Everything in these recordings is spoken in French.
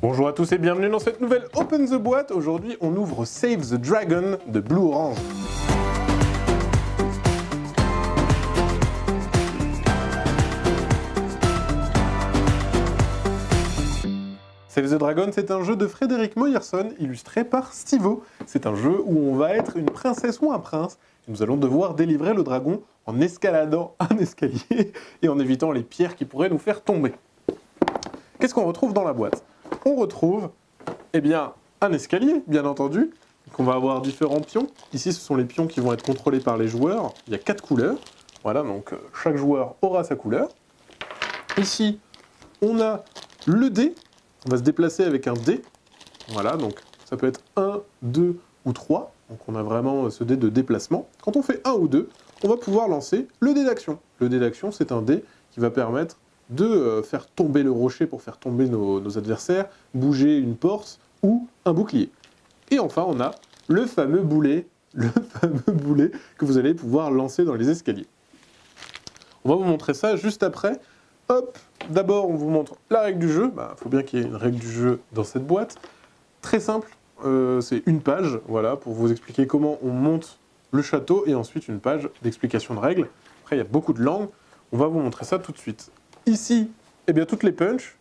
Bonjour à tous et bienvenue dans cette nouvelle Open the Boîte. Aujourd'hui, on ouvre Save the Dragon de Blue Orange. Save the Dragon, c'est un jeu de Frédéric Moyerson, illustré par Stivo. C'est un jeu où on va être une princesse ou un prince, et nous allons devoir délivrer le dragon en escaladant un escalier et en évitant les pierres qui pourraient nous faire tomber. Qu'est-ce qu'on retrouve dans la boîte ? On retrouve un escalier, bien entendu. Donc on va avoir différents pions. Ici, ce sont les pions qui vont être contrôlés par les joueurs. Il y a 4 couleurs. Voilà, donc chaque joueur aura sa couleur. Ici, on a le dé. On va se déplacer avec un dé. Voilà, donc ça peut être 1, 2 ou 3. Donc on a vraiment ce dé de déplacement. Quand on fait 1 ou 2, on va pouvoir lancer le dé d'action. Le dé d'action, c'est un dé qui va permettre de faire tomber le rocher pour faire tomber nos adversaires, bouger une porte ou un bouclier. Et enfin, on a le fameux boulet que vous allez pouvoir lancer dans les escaliers. On va vous montrer ça juste après. Hop, d'abord, on vous montre la règle du jeu. Il faut bien qu'il y ait une règle du jeu dans cette boîte. Très simple, c'est une page, voilà, pour vous expliquer comment on monte le château, et ensuite une page d'explication de règles. Après, il y a beaucoup de langues. On va vous montrer ça tout de suite. Ici, toutes les punches,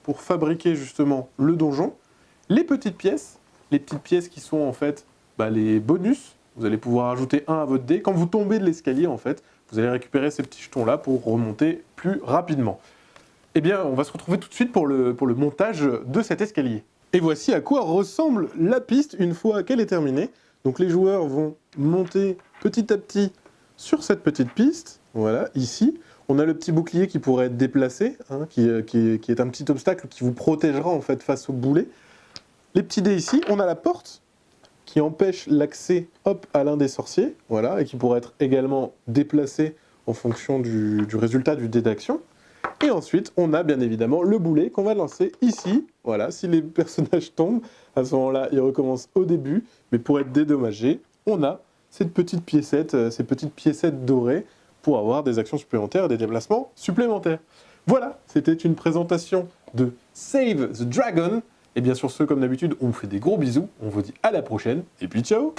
pour fabriquer justement le donjon. Les petites pièces qui sont en fait les bonus. Vous allez pouvoir ajouter un à votre dé. Quand vous tombez de l'escalier, en fait, vous allez récupérer ces petits jetons-là pour remonter plus rapidement. On va se retrouver tout de suite pour le montage de cet escalier. Et voici à quoi ressemble la piste une fois qu'elle est terminée. Donc les joueurs vont monter petit à petit sur cette petite piste, voilà, ici. On a le petit bouclier qui pourrait être déplacé, qui est un petit obstacle qui vous protégera en fait face au boulet. Les petits dés ici, on a la porte qui empêche l'accès à l'un des sorciers, voilà, et qui pourrait être également déplacé en fonction du résultat du dé d'action. Et ensuite, on a bien évidemment le boulet qu'on va lancer ici. Voilà, si les personnages tombent, à ce moment-là, ils recommencent au début, mais pour être dédommagés, on a ces petites piécettes dorées pour avoir des actions supplémentaires et des déplacements supplémentaires. Voilà, c'était une présentation de Save the Dragon. Et bien sur ce, comme d'habitude, on vous fait des gros bisous, on vous dit à la prochaine, et puis ciao!